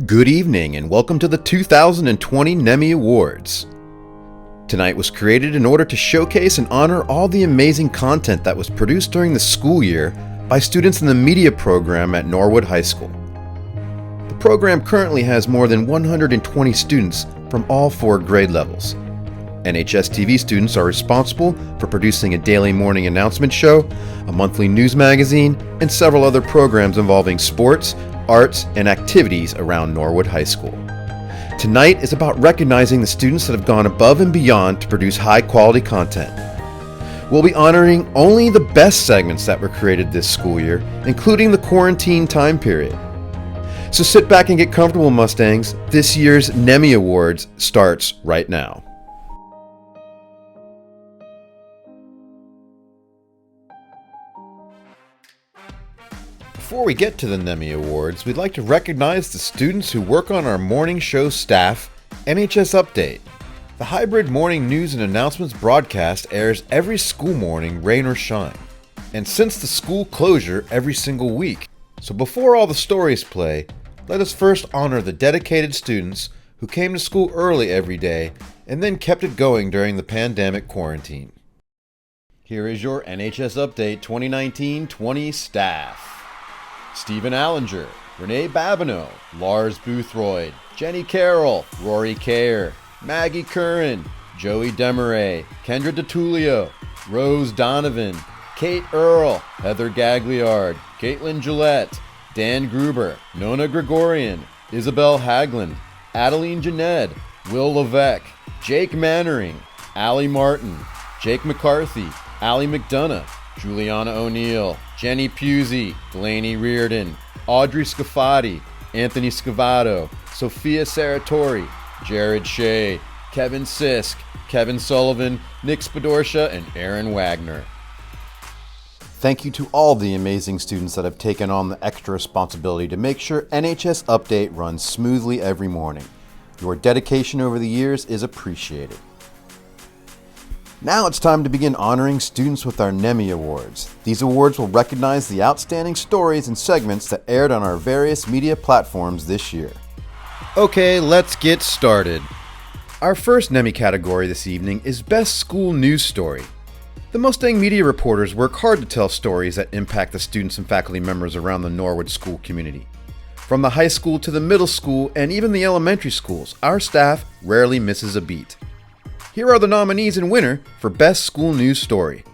Good evening and welcome to the 2020 Nemmy Awards. Tonight was created in order to showcase and honor all the amazing content that was produced during the school year by students in the media program at Norwood High School. The program currently has more than 120 students from all 4 grade levels. NHS-TV students are responsible for producing a daily morning announcement show, a monthly news magazine, and several other programs involving sports, arts, and activities around Norwood High School. Tonight is about recognizing the students that have gone above and beyond to produce high-quality content. We'll be honoring only the best segments that were created this school year, including the quarantine time period. So sit back and get comfortable, Mustangs. This year's Nemmy Awards starts right now. Before we get to the Nemmy Awards, we'd like to recognize the students who work on our morning show staff, NHS Update. The hybrid morning news and announcements broadcast airs every school morning, rain or shine, and since the school closure every single week. So before all the stories play, let us first honor the dedicated students who came to school early every day and then kept it going during the pandemic quarantine. Here is your NHS Update 2019-20 staff. Stephen Allinger, Renee Babineau, Lars Boothroyd, Jenny Carroll, Rory Kerr, Maggie Curran, Joey Demaray, Kendra DeTulio, Rose Donovan, Kate Earl, Heather Gagliard, Caitlin Gillette, Dan Gruber, Nona Gregorian, Isabel Hagland, Adeline Janed, Will Levesque, Jake Mannering, Allie Martin, Jake McCarthy, Allie McDonough, Juliana O'Neill, Jenny Pusey, Delaney Reardon, Audrey Scafati, Anthony Scavato, Sophia Saratori, Jared Shea, Kevin Sisk, Kevin Sullivan, Nick Spadorsha, and Aaron Wagner. Thank you to all the amazing students that have taken on the extra responsibility to make sure NHS Update runs smoothly every morning. Your dedication over the years is appreciated. Now it's time to begin honoring students with our Nemmy Awards. These awards will recognize the outstanding stories and segments that aired on our various media platforms this year. Okay, let's get started. Our first Nemmy category this evening is Best School News Story. The Mustang media reporters work hard to tell stories that impact the students and faculty members around the Norwood school community. From the high school to the middle school and even the elementary schools, our staff rarely misses a beat. Here are the nominees and winner for Best School News Story.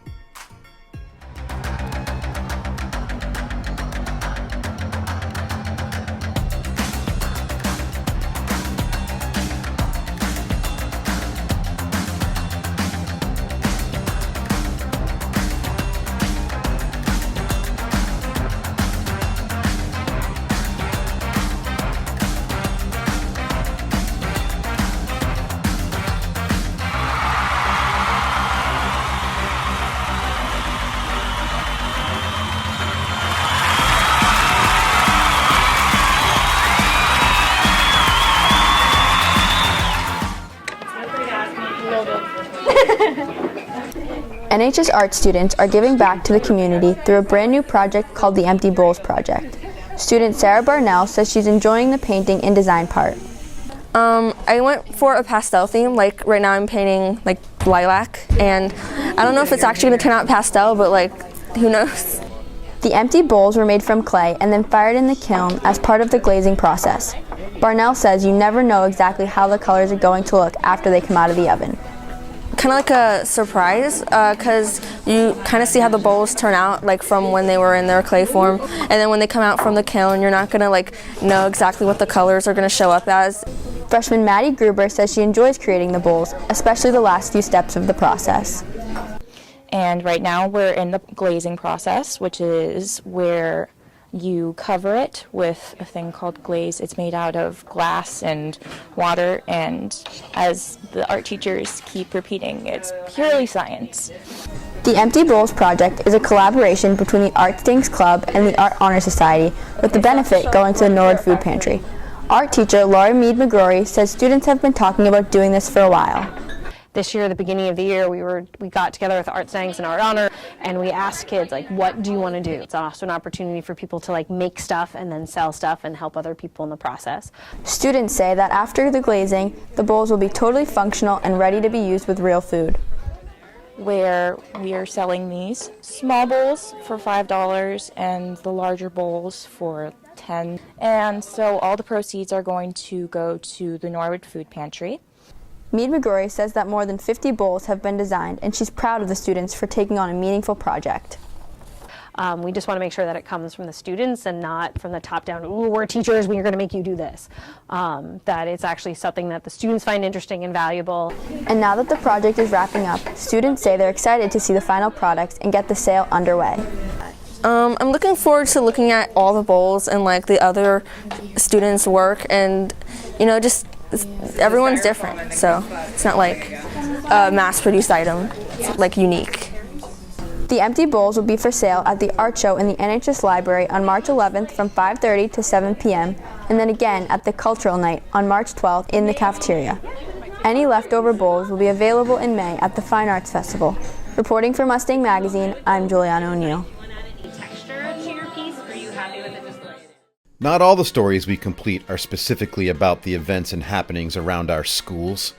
NHS art students are giving back to the community through a brand new project called the Empty Bowls Project. Student Sarah Barnell says she's enjoying the painting and design part. I went for a pastel theme. Like right now I'm painting like lilac, and I don't know if it's actually going to turn out pastel, but like who knows. The empty bowls were made from clay and then fired in the kiln as part of the glazing process. Barnell says you never know exactly how the colors are going to look after they come out of the oven. Kind of like a surprise, because you kind of see how the bowls turn out, like from when they were in their clay form, and then when they come out from the kiln, you're not gonna like know exactly what the colors are gonna show up as. Freshman Maddie Gruber says she enjoys creating the bowls, especially the last few steps of the process. And right now we're in the glazing process, which is where you cover it with a thing called glaze. It's made out of glass and water, and as the art teachers keep repeating, it's purely science. The Empty Bowls project is a collaboration between the Art Stinks Club and the Art Honor Society, with the benefit going to the Norwood Food Pantry. Art teacher Laura Mead McGrory says students have been talking about doing this for a while. This year, at the beginning of the year, we got together with Art Sangs and Art Honor, and we asked kids, like, what do you want to do? It's also an opportunity for people to, like, make stuff and then sell stuff and help other people in the process. Students say that after the glazing, the bowls will be totally functional and ready to be used with real food. Where we are selling these small bowls for $5 and the larger bowls for $10. And so all the proceeds are going to go to the Norwood Food Pantry. Mead McGrory says that more than 50 bowls have been designed, and she's proud of the students for taking on a meaningful project. We just want to make sure that it comes from the students and not from the top down, ooh, we're teachers, we're going to make you do this. That it's actually something that the students find interesting and valuable. And now that the project is wrapping up, students say they're excited to see the final products and get the sale underway. I'm looking forward to looking at all the bowls and like the other students' work, and just everyone's different, so it's not like a mass-produced item. It's like unique. The empty bowls will be for sale at the art show in the NHS library on March 11th from 5:30 to 7 p.m. and then again at the cultural night on March 12th in the cafeteria. Any leftover bowls will be available in May at the Fine Arts Festival. Reporting for Mustang Magazine, I'm Juliana O'Neill. Not all the stories we complete are specifically about the events and happenings around our schools.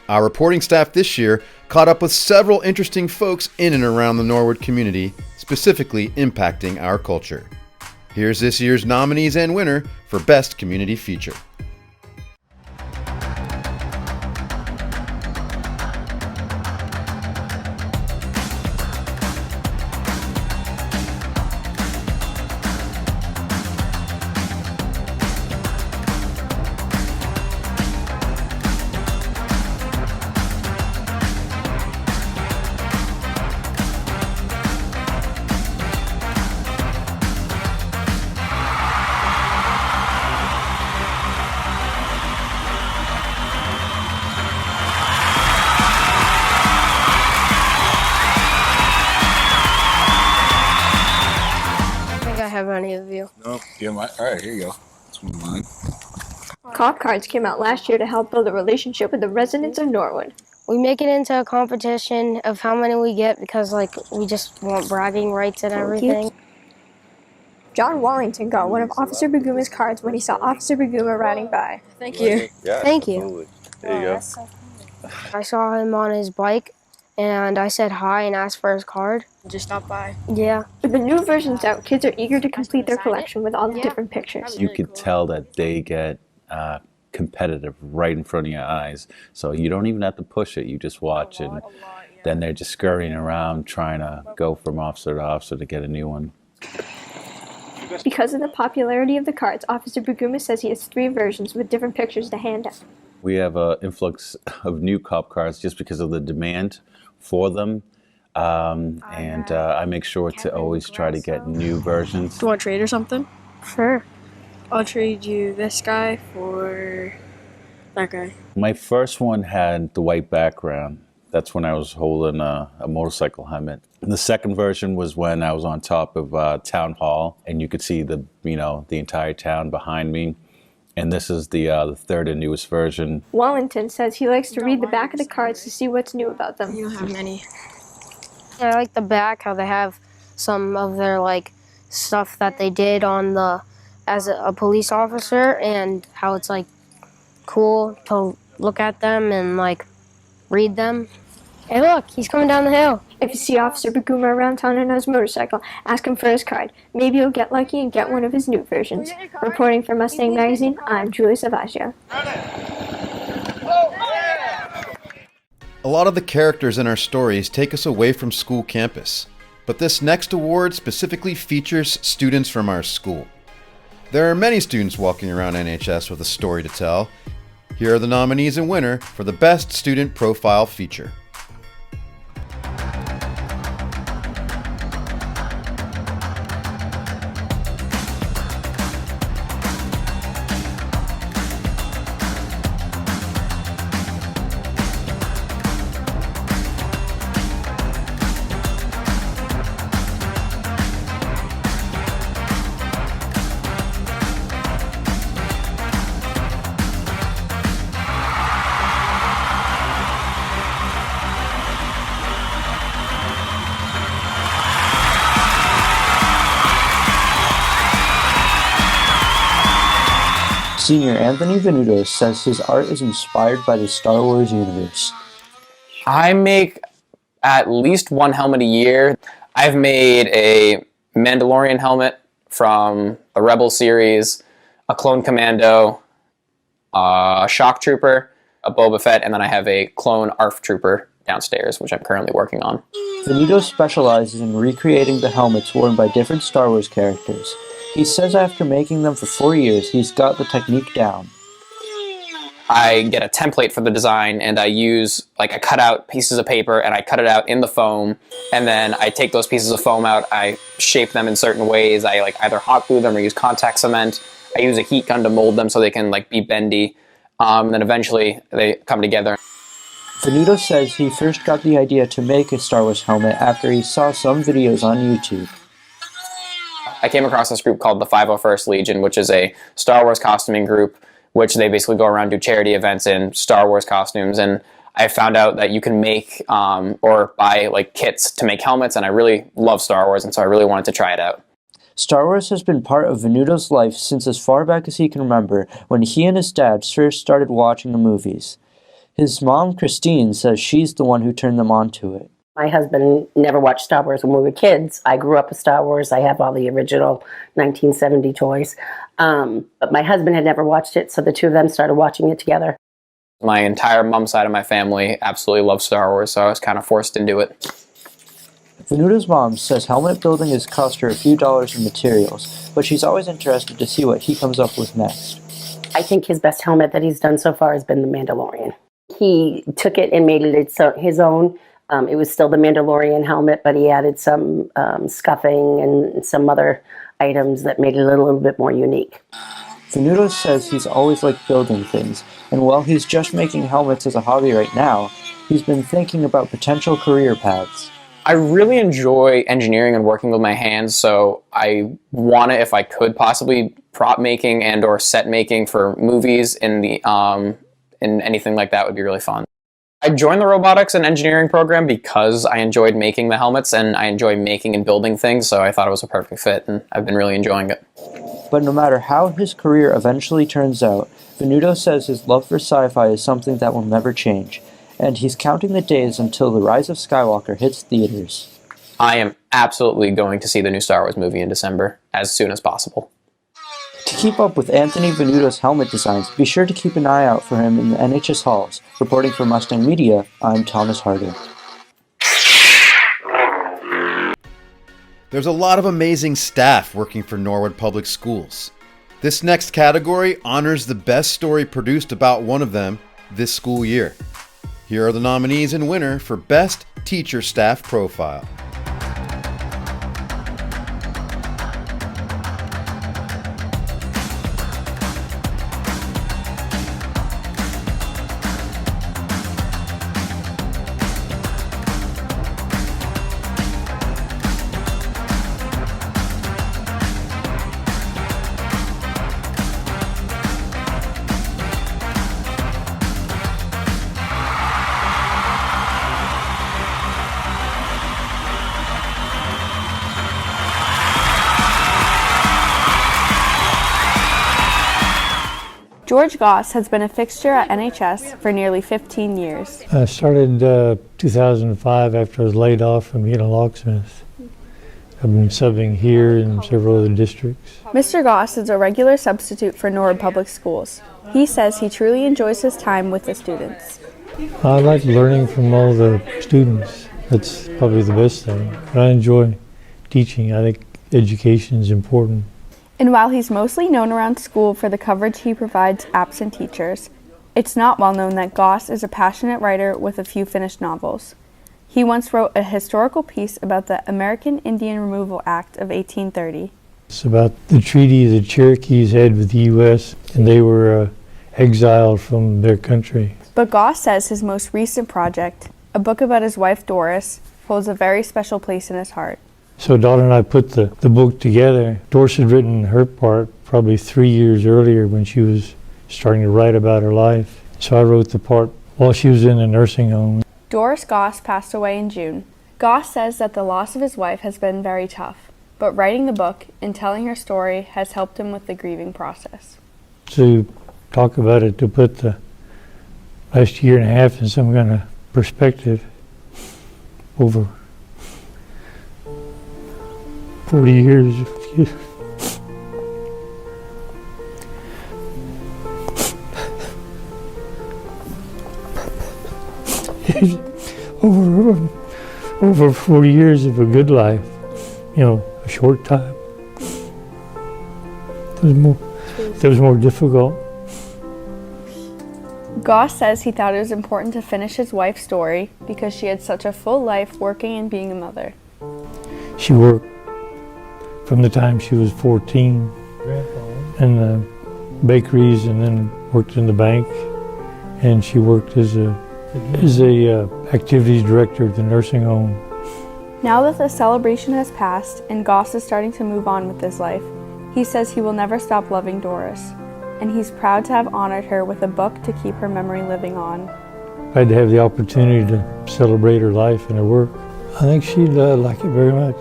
Our reporting staff this year caught up with several interesting folks in and around the Norwood community, specifically impacting our culture. Here's this year's nominees and winner for Best Community Feature. Have any of you? No, yeah, all right, here you go. That's one of mine. Cop cards came out last year to help build a relationship with the residents of Norwood. We make it into a competition of how many we get because, we just want bragging rights and everything. John Wallington got one of Officer Baguma's cards when he saw Officer Baguma riding by. Thank you. Yeah, Thank you. absolutely. There you go. So cool. I saw him on his bike, and I said hi and asked for his card. Just stop by. Yeah. With the new versions out, kids are eager to complete their collection with all the different pictures. You could tell that they get competitive right in front of your eyes. So you don't even have to push it. You just watch, and then they're just scurrying around trying to go from officer to officer to get a new one. Because of the popularity of the cards, Officer Baguma says he has 3 versions with different pictures to hand out. We have an influx of new cop cars just because of the demand for them. I make sure to always try to get new versions. Do you want to trade or something? Sure. I'll trade you this guy for that guy. My first one had the white background. That's when I was holding a motorcycle helmet. And the second version was when I was on top of Town Hall, and you could see the entire town behind me. And this is the third and newest version. Wallington says he likes to read the back of the cards to see what's new about them. You don't have many. I like the back, how they have some of their stuff that they did on as a police officer, and how it's cool to look at them and read them. Hey look, he's coming down the hill. If you see Officer Baguma around town on his motorcycle, ask him for his card. Maybe you'll get lucky and get one of his new versions. Reporting for Mustang Magazine, I'm Julie Savaggio. A lot of the characters in our stories take us away from school campus, but this next award specifically features students from our school. There are many students walking around NHS with a story to tell. Here are the nominees and winner for the Best Student Profile Feature. Senior Anthony Venuto says his art is inspired by the Star Wars universe. I make at least one helmet a year. I've made a Mandalorian helmet from the Rebel series, a Clone Commando, a Shock Trooper, a Boba Fett, and then I have a Clone ARF Trooper downstairs, which I'm currently working on. Venuto specializes in recreating the helmets worn by different Star Wars characters. He says after making them for 4 years, he's got the technique down. I get a template for the design and I cut out pieces of paper and I cut it out in the foam, and then I take those pieces of foam out, I shape them in certain ways, I either hot glue them or use contact cement. I use a heat gun to mold them so they can be bendy, and then eventually they come together. Venuto says he first got the idea to make a Star Wars helmet after he saw some videos on YouTube. I came across this group called the 501st Legion, which is a Star Wars costuming group, which they basically go around do charity events in Star Wars costumes, and I found out that you can make or buy kits to make helmets, and I really love Star Wars, and so I really wanted to try it out. Star Wars has been part of Venuto's life since as far back as he can remember, when he and his dad first started watching the movies. His mom, Christine, says she's the one who turned them on to it. My husband never watched Star Wars when we were kids. I grew up with Star Wars. I have all the original 1970 toys. But my husband had never watched it, so the two of them started watching it together. My entire mom's side of my family absolutely loves Star Wars, so I was kind of forced into it. Venuto's mom says helmet building has cost her a few dollars in materials, but she's always interested to see what he comes up with next. I think his best helmet that he's done so far has been the Mandalorian. He took it and made it his own. It was still the Mandalorian helmet, but he added some scuffing and some other items that made it a little bit more unique. Venuto says he's always liked building things, and while he's just making helmets as a hobby right now, he's been thinking about potential career paths. I really enjoy engineering and working with my hands, so I want to, if I could, possibly prop making and or set making for movies in anything like that would be really fun. I joined the robotics and engineering program because I enjoyed making the helmets and I enjoy making and building things, so I thought it was a perfect fit and I've been really enjoying it. But no matter how his career eventually turns out, Venuto says his love for sci-fi is something that will never change, and he's counting the days until The Rise of Skywalker hits theaters. I am absolutely going to see the new Star Wars movie in December as soon as possible. To keep up with Anthony Venuto's helmet designs, be sure to keep an eye out for him in the NHS halls. Reporting for Mustang Media, I'm Thomas Harder. There's a lot of amazing staff working for Norwood Public Schools. This next category honors the best story produced about one of them this school year. Here are the nominees and winner for Best Teacher Staff Profile. George Goss has been a fixture at NHS for nearly 15 years. I started 2005 after I was laid off from being a locksmith. I've been subbing here in several other districts. Mr. Goss is a regular substitute for Norwood Public Schools. He says he truly enjoys his time with the students. I like learning from all the students. That's probably the best thing. But I enjoy teaching. I think education is important. And while he's mostly known around school for the coverage he provides absent teachers, it's not well known that Goss is a passionate writer with a few finished novels. He once wrote a historical piece about the American Indian Removal Act of 1830. It's about the treaty the Cherokees had with the U.S. and they were exiled from their country. But Goss says his most recent project, a book about his wife Doris, holds a very special place in his heart. So daughter and I put the book together. Doris had written her part probably 3 years earlier when she was starting to write about her life. So I wrote the part while she was in a nursing home. Doris Goss passed away in June. Goss says that the loss of his wife has been very tough, but writing the book and telling her story has helped him with the grieving process. to talk about it, to put the last year and a half in some kind of perspective over 40 years. over 40 years of a good life, a short time. It was more difficult. Goss says he thought it was important to finish his wife's story because she had such a full life working and being a mother. She worked from the time she was 14 in the bakeries, and then worked in the bank, and she worked as a activities director at the nursing home. Now that the celebration has passed and Goss is starting to move on with his life, he says he will never stop loving Doris, and he's proud to have honored her with a book to keep her memory living on. I had to have the opportunity to celebrate her life and her work. I think she'd like it very much.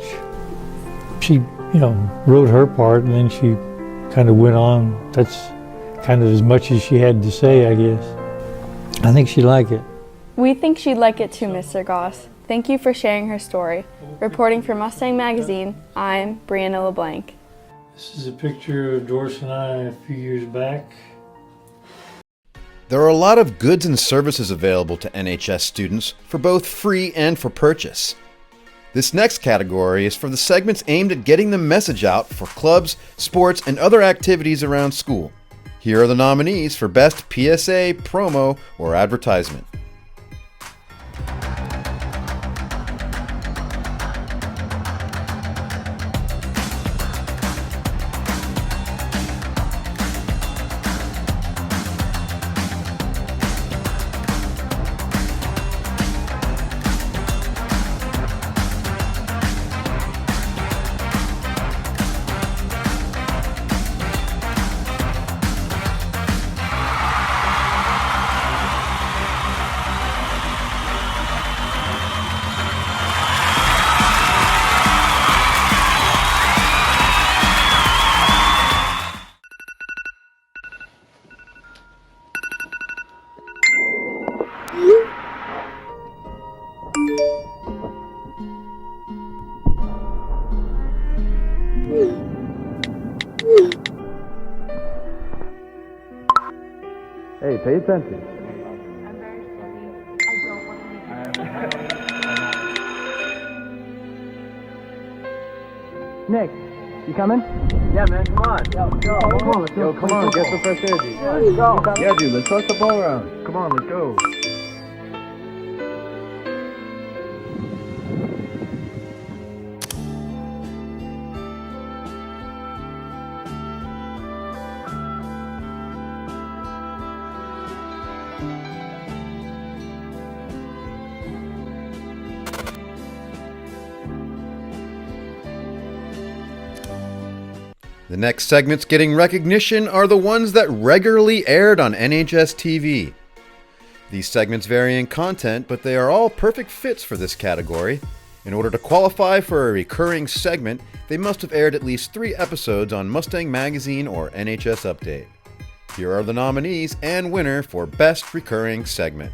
She, wrote her part, and then she kind of went on. That's kind of as much as she had to say, I guess. I think she'd like it. We think she'd like it too, Mr. Goss. Thank you for sharing her story. Reporting for Mustang Magazine, I'm Brianna LeBlanc. This is a picture of Doris and I a few years back. There are a lot of goods and services available to NHS students for both free and for purchase. This next category is for the segments aimed at getting the message out for clubs, sports, and other activities around school. Here are the nominees for Best PSA, Promo, or Advertisement. Hey, pay attention. Nick, you coming? Yeah, man, come on. Come on, get some fresh air, dude. Let's go. Yeah, dude, let's toss the ball around. Come on, let's go. The next segments getting recognition are the ones that regularly aired on NHS-TV. These segments vary in content, but they are all perfect fits for this category. In order to qualify for a recurring segment, they must have aired at least 3 episodes on Mustang Magazine or NHS Update. Here are the nominees and winner for Best Recurring Segment.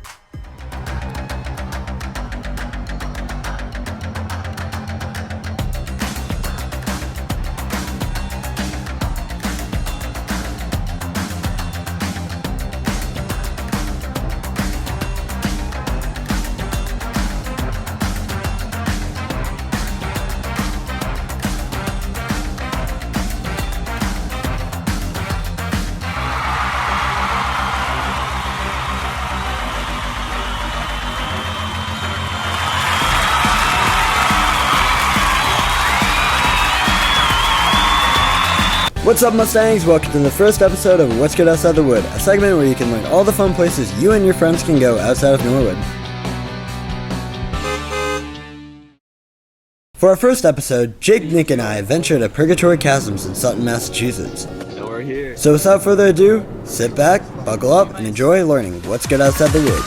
What's up, Mustangs? Welcome to the first episode of What's Good Outside the Wood, a segment where you can learn all the fun places you and your friends can go outside of Norwood. For our first episode, Jake, Nick, and I ventured to Purgatory Chasms in Sutton, Massachusetts. So we're here. So without further ado, sit back, buckle up, and enjoy learning what's good outside the wood.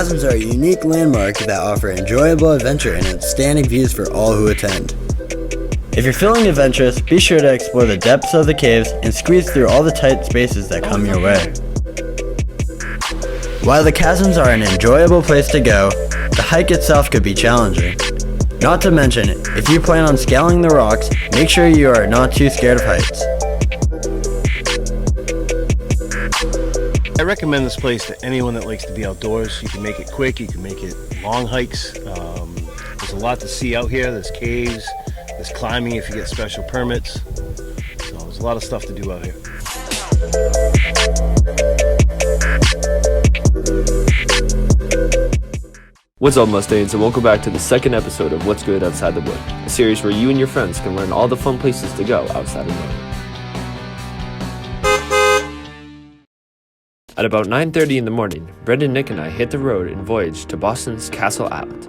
chasms are a unique landmark that offer enjoyable adventure and outstanding views for all who attend. If you're feeling adventurous, be sure to explore the depths of the caves and squeeze through all the tight spaces that come your way. While the chasms are an enjoyable place to go, the hike itself could be challenging. Not to mention, if you plan on scaling the rocks, make sure you are not too scared of heights. I recommend this place to anyone that likes to be outdoors. You can make it quick, you can make it long hikes. There's a lot to see out here. There's caves, there's climbing if you get special permits. So there's a lot of stuff to do out here. What's up, Mustangs, and welcome back to the second episode of What's Good Outside the Wood, a series where you and your friends can learn all the fun places to go outside of Norwood. At about 9:30 in the morning, Brendan, Nick, and I hit the road and voyaged to Boston's Castle Island.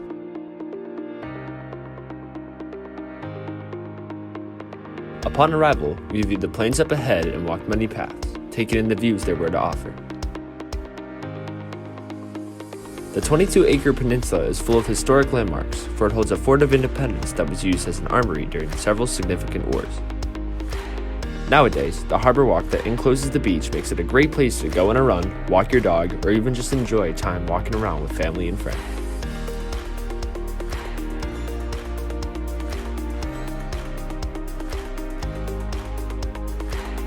Upon arrival, we viewed the plains up ahead and walked many paths, taking in the views there were to offer. The 22-acre peninsula is full of historic landmarks, for it holds a fort of independence that was used as an armory during several significant wars. Nowadays, the harbor walk that encloses the beach makes it a great place to go on a run, walk your dog, or even just enjoy time walking around with family and friends.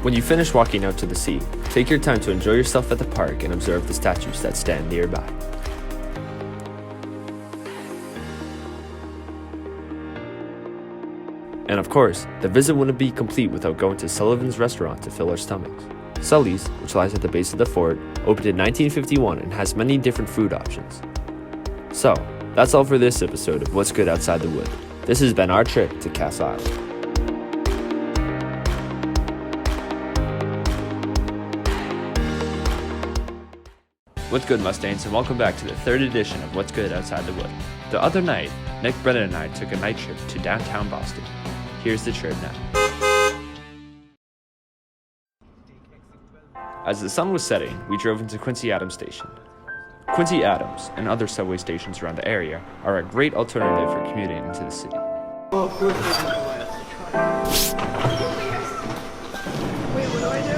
When you finish walking out to the sea, take your time to enjoy yourself at the park and observe the statues that stand nearby. And of course, the visit wouldn't be complete without going to Sullivan's restaurant to fill our stomachs. Sully's, which lies at the base of the fort, opened in 1951 and has many different food options. So, that's all for this episode of What's Good Outside the Wood. This has been our trip to Castle Island. What's good, Mustangs, and welcome back to the third edition of What's Good Outside the Wood. The other night, Nick, Brennan, and I took a night trip to downtown Boston. Here's the trip now. As the sun was setting, we drove into Quincy Adams Station. Quincy Adams and other subway stations around the area are a great alternative for commuting into the city. Wait, what do I do?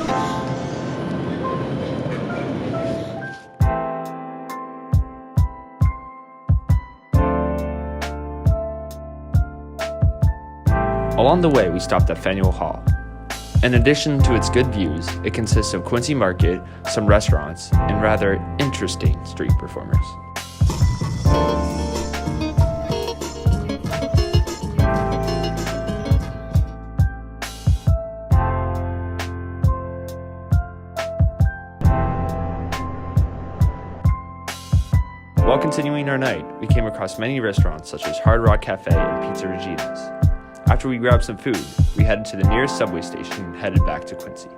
Along the way, we stopped at Faneuil Hall. In addition to its good views, it consists of Quincy Market, some restaurants, and rather interesting street performers. While continuing our night, we came across many restaurants such as Hard Rock Cafe and Pizza Regina's. After we grabbed some food, we headed to the nearest subway station and headed back to Quincy.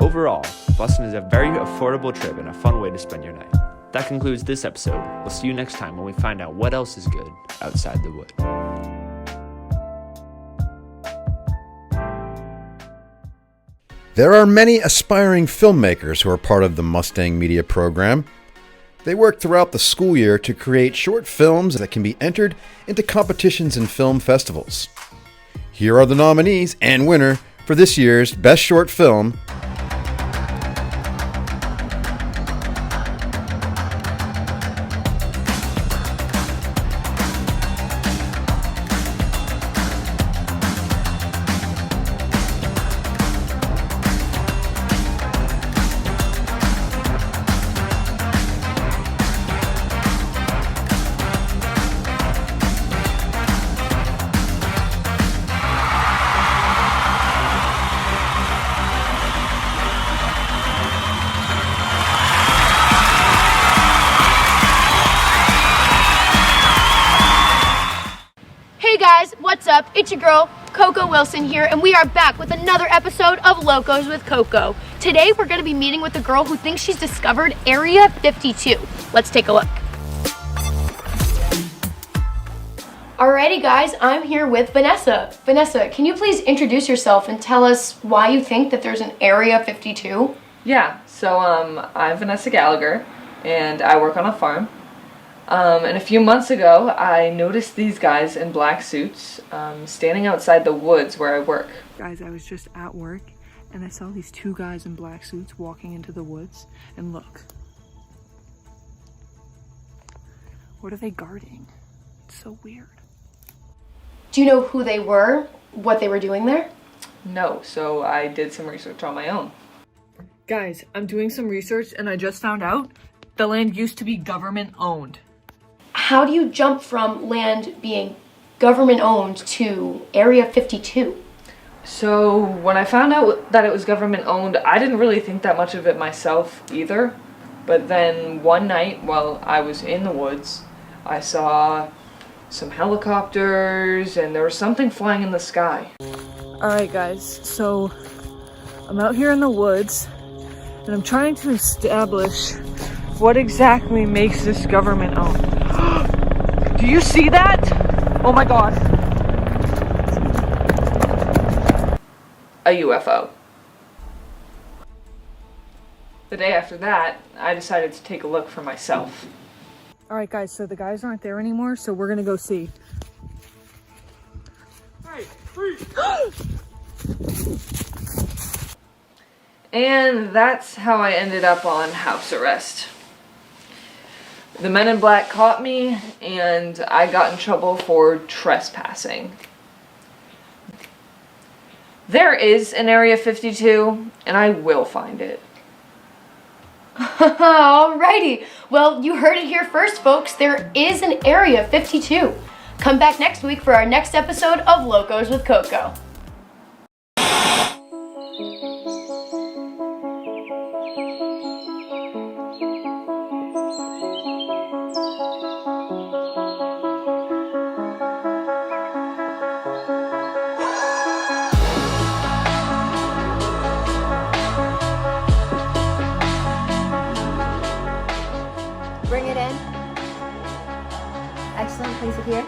Overall, Boston is a very affordable trip and a fun way to spend your night. That concludes this episode. We'll see you next time when we find out what else is good outside the wood. There are many aspiring filmmakers who are part of the Mustang Media program. They work throughout the school year to create short films that can be entered into competitions and film festivals. Here are the nominees and winner for this year's Best Short Film. Hey guys, what's up? It's your girl, Coco Wilson here, and we are back with another episode of Locos with Coco. Today we're going to be meeting with a girl who thinks she's discovered Area 52. Let's take a look. Alrighty guys, I'm here with Vanessa. Vanessa, can you please introduce yourself and tell us why you think that there's an Area 52? Yeah, so I'm Vanessa Gallagher and I work on a farm. And a few months ago I noticed these guys in black suits standing outside the woods where I work. Guys, I was just at work and I saw these two guys in black suits walking into the woods, and look. What are they guarding? It's so weird. Do you know who they were? What they were doing there? No, so I did some research on my own. Guys, I'm doing some research and I just found out the land used to be government owned. How do you jump from land being government owned to Area 52? So when I found out that it was government owned, I didn't really think that much of it myself either. But then one night while I was in the woods, I saw some helicopters and there was something flying in the sky. Alright guys, so I'm out here in the woods and I'm trying to establish what exactly makes this government owned. Do you see that? Oh my god. A UFO. The day after that, I decided to take a look for myself. Alright guys, so the guys aren't there anymore, so we're gonna go see. Hey, freeze! And that's how I ended up on house arrest. The men in black caught me, and I got in trouble for trespassing. There is an Area 52, and I will find it. Alrighty, well, you heard it here first, folks. There is an Area 52. Come back next week for our next episode of Locos with Coco. Bring it in. Excellent, place it here.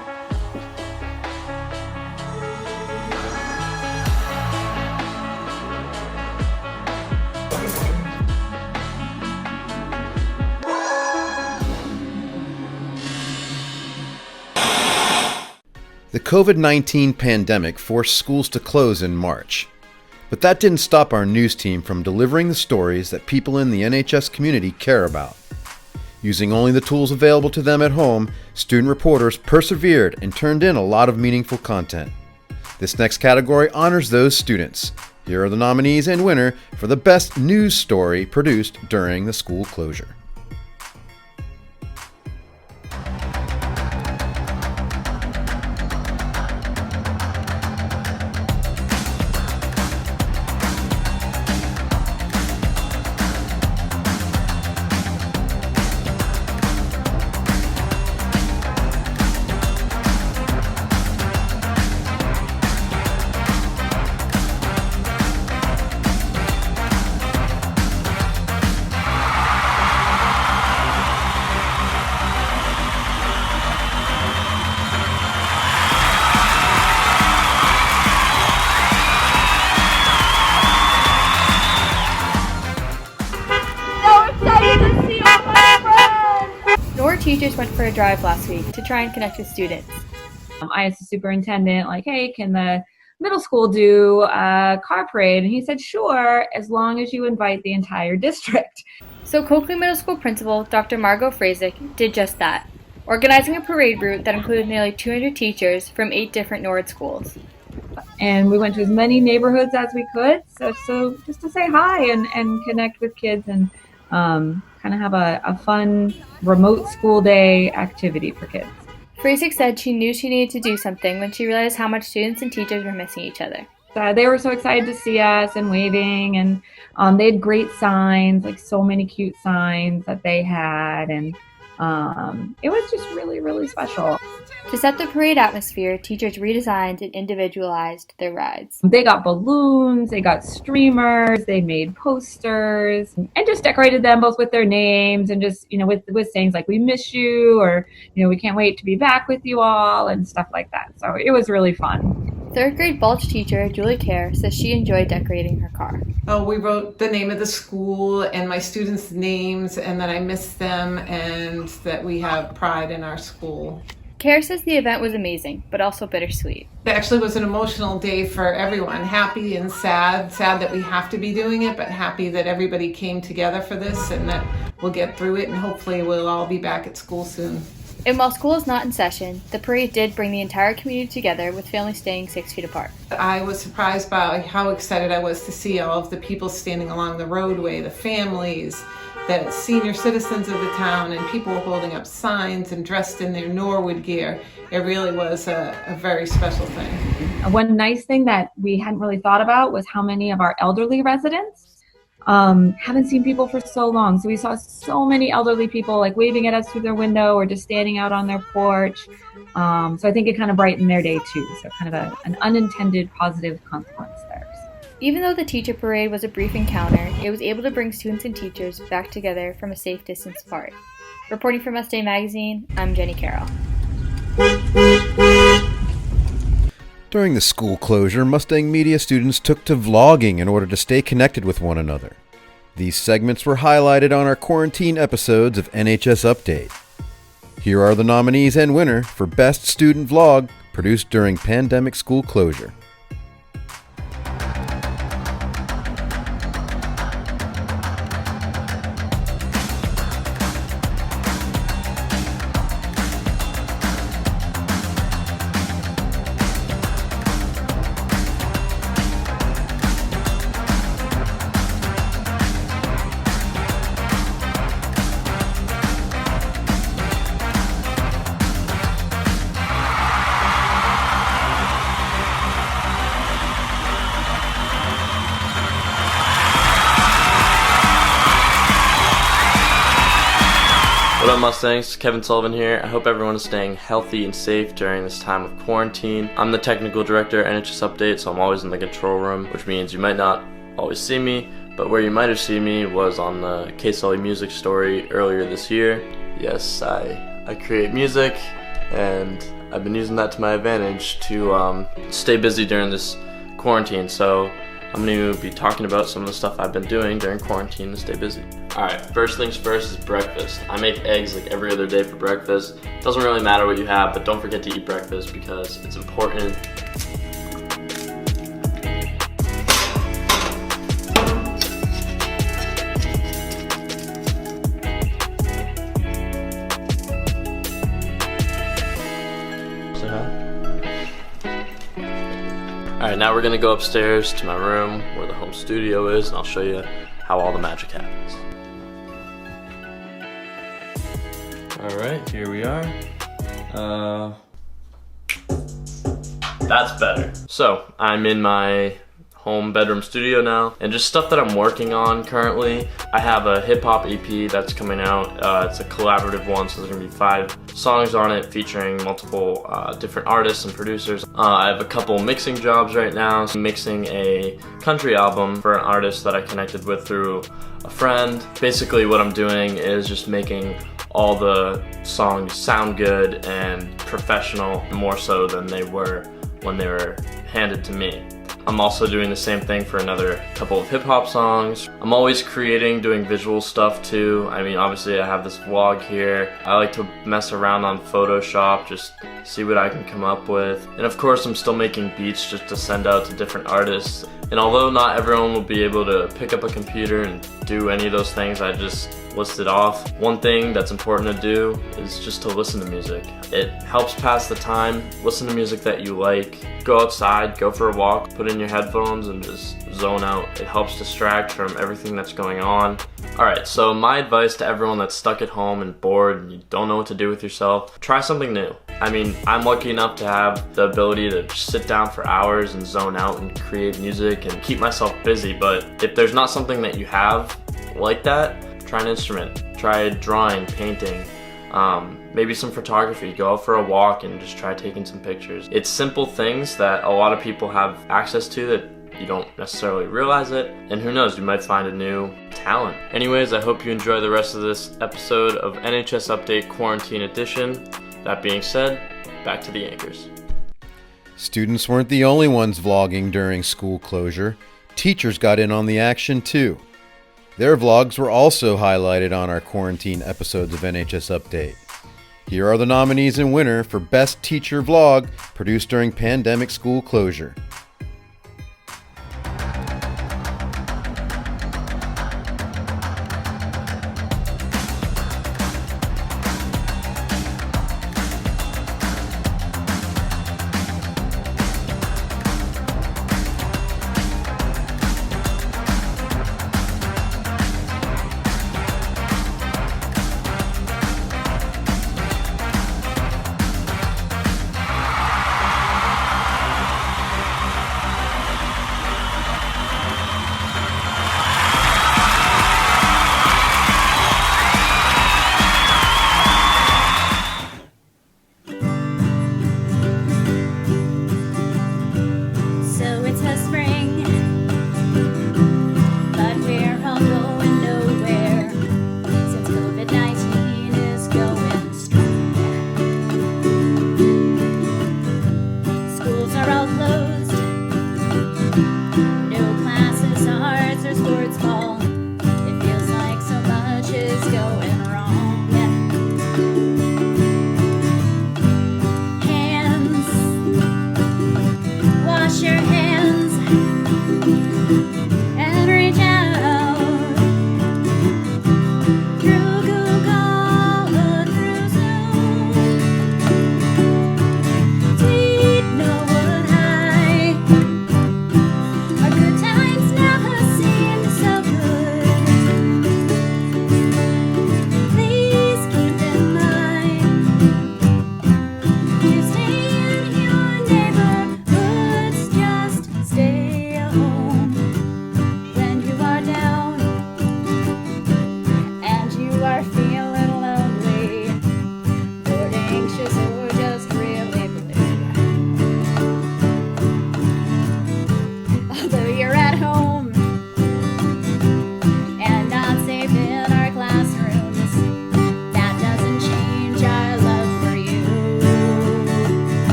The COVID-19 pandemic forced schools to close in March. But that didn't stop our news team from delivering the stories that people in the NHS community care about. Using only the tools available to them at home, student reporters persevered and turned in a lot of meaningful content. This next category honors those students. Here are the nominees and winner for the best news story produced during the school closure. Norwood teachers went for a drive last week to try and connect with students. I asked the superintendent, like, hey, can the middle school do a car parade? And he said, sure, as long as you invite the entire district. So Coakley Middle School principal, Dr. Margot Frasick, did just that, organizing a parade route that included nearly 200 teachers from 8 different Norwood schools. And we went to as many neighborhoods as we could, so just to say hi and connect with kids and kind of have a fun remote school day activity for kids. Frasick said she knew she needed to do something when she realized how much students and teachers were missing each other. They were so excited to see us and waving, and they had great signs, like so many cute signs that they had, and It was just really, really special. To set the parade atmosphere, teachers redesigned and individualized their rides. They got balloons, they got streamers, they made posters, and just decorated them both with their names and just, with sayings like, "We miss you," or, "We can't wait to be back with you all," and stuff like that. So it was really fun. Third grade Balch teacher Julie Kerr says she enjoyed decorating her car. Oh, we wrote the name of the school and my students' names, and that I miss them and that we have pride in our school. Kerr says the event was amazing, but also bittersweet. It actually was an emotional day for everyone. Happy and sad. Sad that we have to be doing it, but happy that everybody came together for this and that we'll get through it and hopefully we'll all be back at school soon. And while school is not in session, the parade did bring the entire community together, with families staying 6 feet apart. I was surprised by how excited I was to see all of the people standing along the roadway, the families, the senior citizens of the town, and people were holding up signs and dressed in their Norwood gear. It really was a very special thing. One nice thing that we hadn't really thought about was how many of our elderly residents haven't seen people for so long. So we saw so many elderly people like waving at us through their window or just standing out on their porch. So I think it kind of brightened their day too. So kind of an unintended positive consequence there. Even though the teacher parade was a brief encounter, it was able to bring students and teachers back together from a safe distance apart. Reporting for Must Day Magazine, I'm Jenny Carroll. During the school closure, Mustang Media students took to vlogging in order to stay connected with one another. These segments were highlighted on our quarantine episodes of NHS Update. Here are the nominees and winner for Best Student Vlog, produced during pandemic school closure. What up, Mustangs? Kevin Sullivan here. I hope everyone is staying healthy and safe during this time of quarantine. I'm the technical director at NHS Update, so I'm always in the control room, which means you might not always see me, but where you might have seen me was on the K Sully music story earlier this year. Yes, I create music, and I've been using that to my advantage to stay busy during this quarantine, so I'm going to be talking about some of the stuff I've been doing during quarantine to stay busy. Alright, first things first is breakfast. I make eggs like every other day for breakfast. Doesn't really matter what you have, but don't forget to eat breakfast because it's important. Say hi. Alright, now we're gonna go upstairs to my room where the home studio is, and I'll show you how all the magic happens. Alright, here we are. That's better. So, I'm in my home bedroom studio now, and just stuff that I'm working on currently. I have a hip-hop EP that's coming out. It's a collaborative one, so there's gonna be 5 songs on it featuring multiple different artists and producers. I have a couple mixing jobs right now. So I'm mixing a country album for an artist that I connected with through a friend. Basically what I'm doing is just making all the songs sound good and professional, more so than they were when they were handed to me. I'm also doing the same thing for another couple of hip-hop songs. I'm always creating, doing visual stuff too. I mean, obviously I have this vlog here. I like to mess around on Photoshop, just see what I can come up with. And of course, I'm still making beats just to send out to different artists. And although not everyone will be able to pick up a computer and do any of those things I just listed off, one thing that's important to do is just to listen to music. It helps pass the time. Listen to music that you like. Go outside, go for a walk, put in your headphones and just zone out. It helps distract from everything that's going on. Alright, so my advice to everyone that's stuck at home and bored and you don't know what to do with yourself, try something new. I mean, I'm lucky enough to have the ability to just sit down for hours and zone out and create music and keep myself busy, but if there's not something that you have like that, try an instrument. Try drawing, painting, maybe some photography, go out for a walk and just try taking some pictures. It's simple things that a lot of people have access to that you don't necessarily realize it, and who knows, you might find a new talent. Anyways, I hope you enjoy the rest of this episode of NHS Update Quarantine Edition. That being said, back to the anchors. Students weren't the only ones vlogging during school closure. Teachers got in on the action too. Their vlogs were also highlighted on our quarantine episodes of NHS Update. Here are the nominees and winner for Best Teacher Vlog produced during pandemic school closure.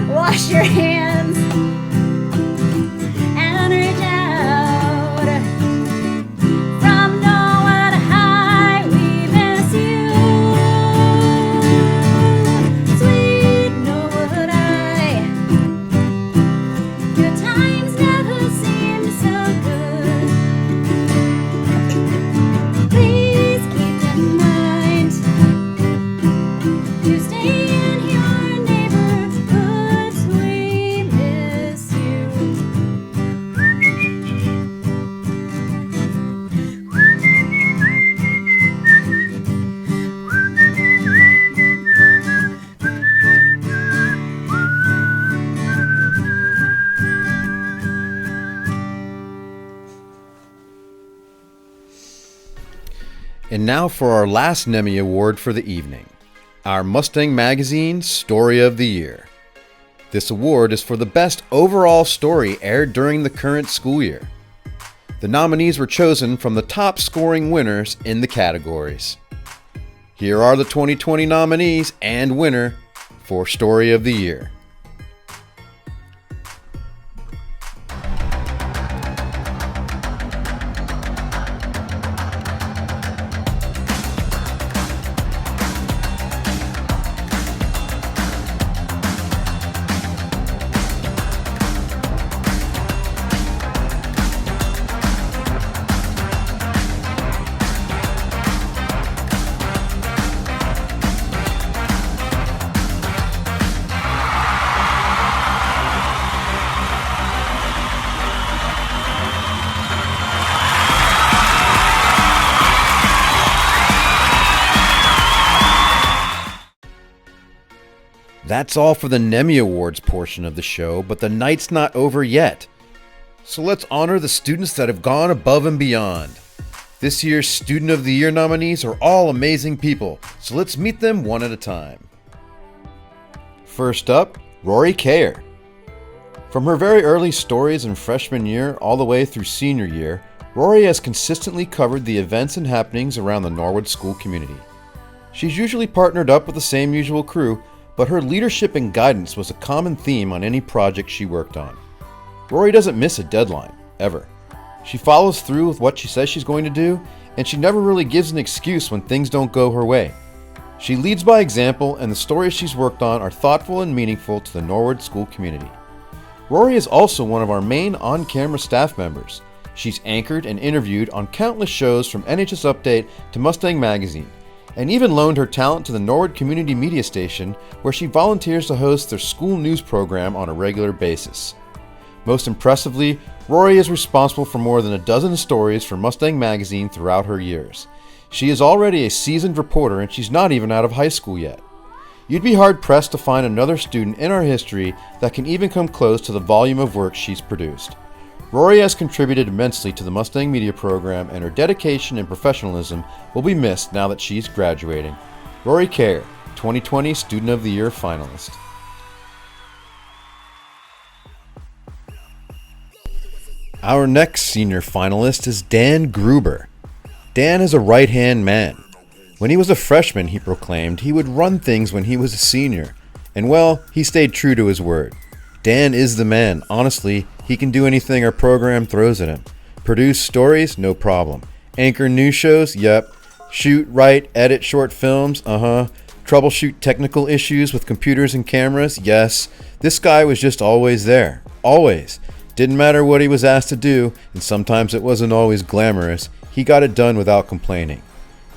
Wash your hands and reach out. From Norwood High, we miss you. Sweet Norwood High, good times never seemed so good. Please keep in mind to stay in your neighborhoods. We miss you. And now for our last Nemmy Award for the evening, our Mustang Magazine Story of the Year. This award is for the best overall story aired during the current school year. The nominees were chosen from the top scoring winners in the categories. Here are the 2020 nominees and winner for Story of the Year. That's all for the Nemmy Awards portion of the show, but the night's not over yet. So let's honor the students that have gone above and beyond. This year's Student of the Year nominees are all amazing people, so let's meet them one at a time. First up, Rory Kayer. From her very early stories in freshman year all the way through senior year, Rory has consistently covered the events and happenings around the Norwood school community. She's usually partnered up with the same usual crew, but her leadership and guidance was a common theme on any project she worked on. Rory doesn't miss a deadline, ever. She follows through with what she says she's going to do, and she never really gives an excuse when things don't go her way. She leads by example, and the stories she's worked on are thoughtful and meaningful to the Norwood school community. Rory is also one of our main on-camera staff members. She's anchored and interviewed on countless shows from NHS Update to Mustang Magazine, and even loaned her talent to the Norwood Community Media Station, where she volunteers to host their school news program on a regular basis. Most impressively, Rory is responsible for more than a dozen stories for Mustang Magazine throughout her years. She is already a seasoned reporter, and she's not even out of high school yet. You'd be hard-pressed to find another student in our history that can even come close to the volume of work she's produced. Rory has contributed immensely to the Mustang Media program, and her dedication and professionalism will be missed now that she's graduating. Rory Kayer, 2020 Student of the Year finalist. Our next senior finalist is Dan Gruber. Dan is a right-hand man. When he was a freshman, he proclaimed he would run things when he was a senior. And well, he stayed true to his word. Dan is the man. Honestly, he can do anything our program throws at him. Produce stories? No problem. Anchor news shows? Yep. Shoot, write, edit short films? Troubleshoot technical issues with computers and cameras? Yes. This guy was just always there. Always. Didn't matter what he was asked to do, and sometimes it wasn't always glamorous. He got it done without complaining.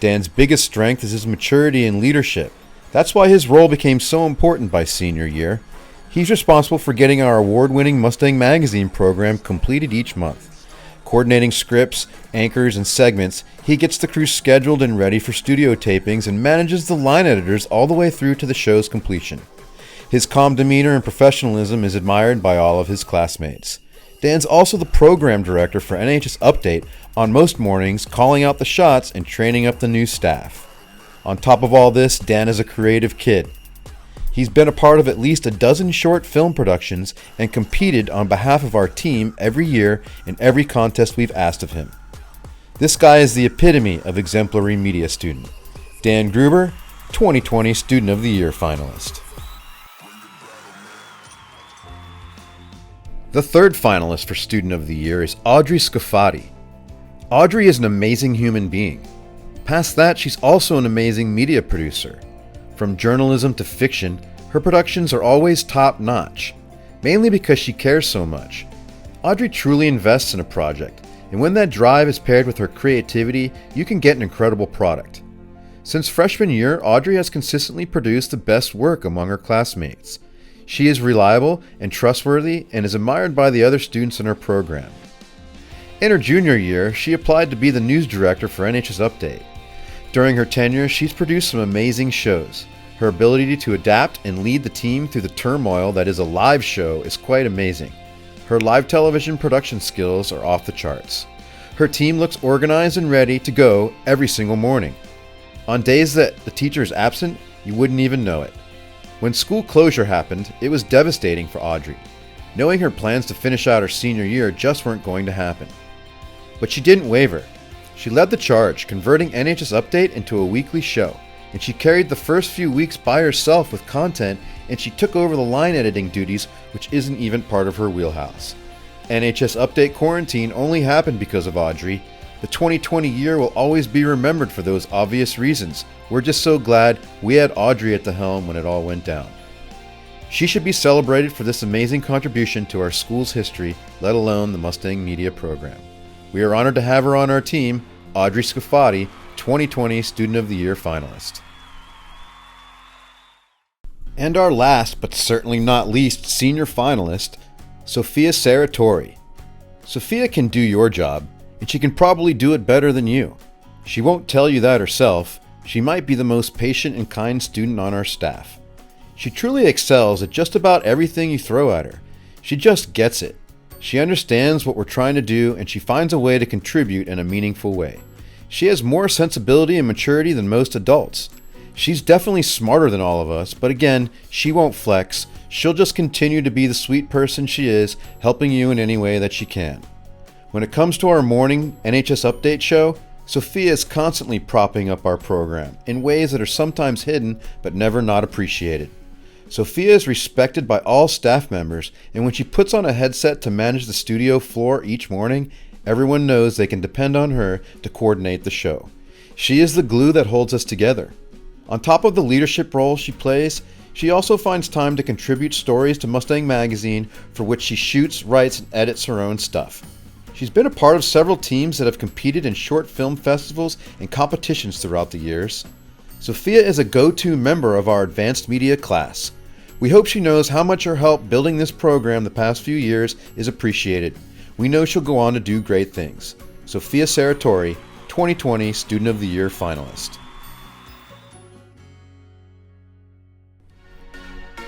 Dan's biggest strength is his maturity and leadership. That's why his role became so important by senior year. He's responsible for getting our award-winning Mustang Magazine program completed each month. Coordinating scripts, anchors, and segments, he gets the crew scheduled and ready for studio tapings and manages the line editors all the way through to the show's completion. His calm demeanor and professionalism is admired by all of his classmates. Dan's also the program director for NHS Update on most mornings, calling out the shots and training up the new staff. On top of all this, Dan is a creative kid. He's been a part of at least a dozen short film productions and competed on behalf of our team every year in every contest we've asked of him. This guy is the epitome of exemplary media student. Dan Gruber, 2020 Student of the Year finalist. The third finalist for Student of the Year is Audrey Scafati. Audrey is an amazing human being. Past that, she's also an amazing media producer. From journalism to fiction, her productions are always top-notch, mainly because she cares so much. Audrey truly invests in a project, and when that drive is paired with her creativity, you can get an incredible product. Since freshman year, Audrey has consistently produced the best work among her classmates. She is reliable and trustworthy and is admired by the other students in her program. In her junior year, she applied to be the news director for NHS Update. During her tenure, she's produced some amazing shows. Her ability to adapt and lead the team through the turmoil that is a live show is quite amazing. Her live television production skills are off the charts. Her team looks organized and ready to go every single morning. On days that the teacher is absent, you wouldn't even know it. When school closure happened, it was devastating for Audrey, knowing her plans to finish out her senior year just weren't going to happen. But she didn't waver. She led the charge, converting NHS Update into a weekly show, and she carried the first few weeks by herself with content, and she took over the line editing duties, which isn't even part of her wheelhouse. NHS Update quarantine only happened because of Audrey. The 2020 year will always be remembered for those obvious reasons. We're just so glad we had Audrey at the helm when it all went down. She should be celebrated for this amazing contribution to our school's history, let alone the Mustang Media program. We are honored to have her on our team, Audrey Scafati, 2020 Student of the Year finalist. And our last, but certainly not least, senior finalist, Sophia Saratori. Sophia can do your job, and she can probably do it better than you. She won't tell you that herself. She might be the most patient and kind student on our staff. She truly excels at just about everything you throw at her. She just gets it. She understands what we're trying to do, and she finds a way to contribute in a meaningful way. She has more sensibility and maturity than most adults. She's definitely smarter than all of us, but again, she won't flex. She'll just continue to be the sweet person she is, helping you in any way that she can. When it comes to our morning NHS Update show, Sophia is constantly propping up our program in ways that are sometimes hidden but never not appreciated. Sophia is respected by all staff members, and when she puts on a headset to manage the studio floor each morning, everyone knows they can depend on her to coordinate the show. She is the glue that holds us together. On top of the leadership role she plays, she also finds time to contribute stories to Mustang Magazine, for which she shoots, writes, and edits her own stuff. She's been a part of several teams that have competed in short film festivals and competitions throughout the years. Sophia is a go-to member of our advanced media class. We hope she knows how much her help building this program the past few years is appreciated. We know she'll go on to do great things. Sophia Saratori, 2020 Student of the Year finalist.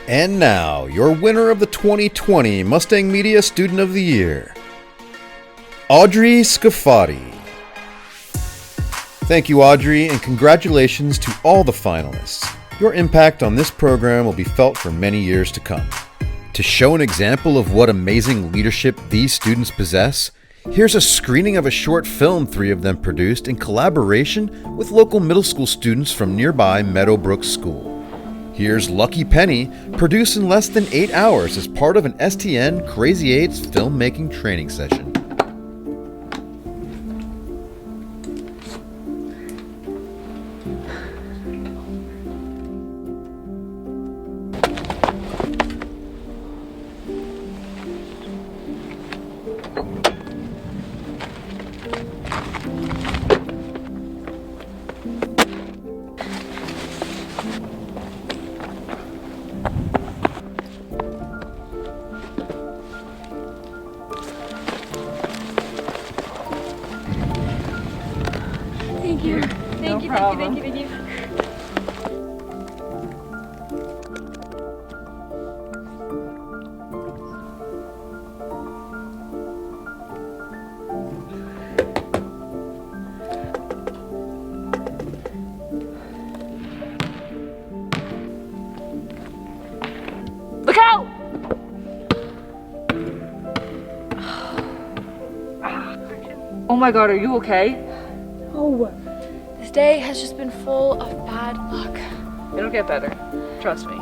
And now, your winner of the 2020 Mustang Media Student of the Year, Audrey Scafati. Thank you, Audrey, and congratulations to all the finalists. Your impact on this program will be felt for many years to come. To show an example of what amazing leadership these students possess, here's a screening of a short film 3 of them produced in collaboration with local middle school students from nearby Meadowbrook School. Here's Lucky Penny, produced in less than 8 hours as part of an STN Crazy 8's filmmaking training session. Thank you. Thank you, thank you. Look out! Oh my god, are you okay? Oh, this day has just been full of bad luck. It'll get better. Trust me.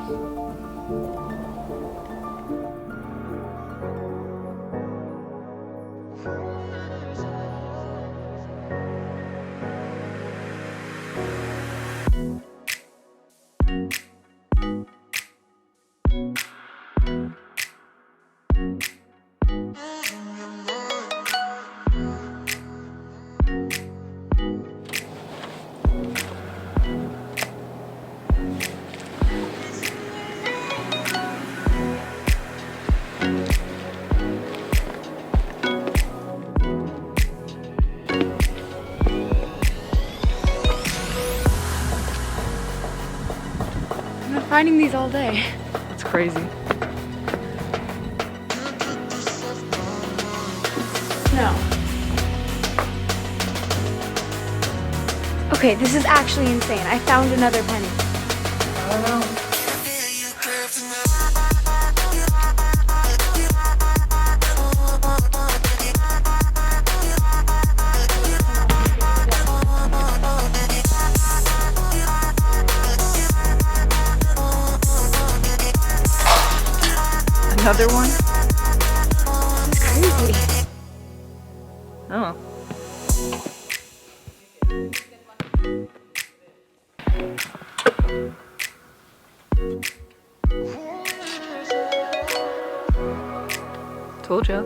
Finding these all day. It's crazy. No. Okay, this is actually insane. I found another penny. I don't know. Another one? It's crazy. Oh. Told ya.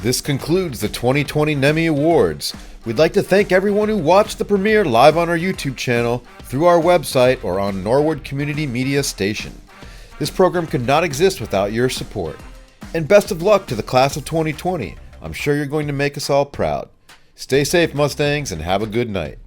This concludes the 2020 Nemmy Awards. We'd like to thank everyone who watched the premiere live on our YouTube channel, through our website, or on Norwood Community Media Station. This program could not exist without your support. And best of luck to the class of 2020. I'm sure you're going to make us all proud. Stay safe, Mustangs, and have a good night.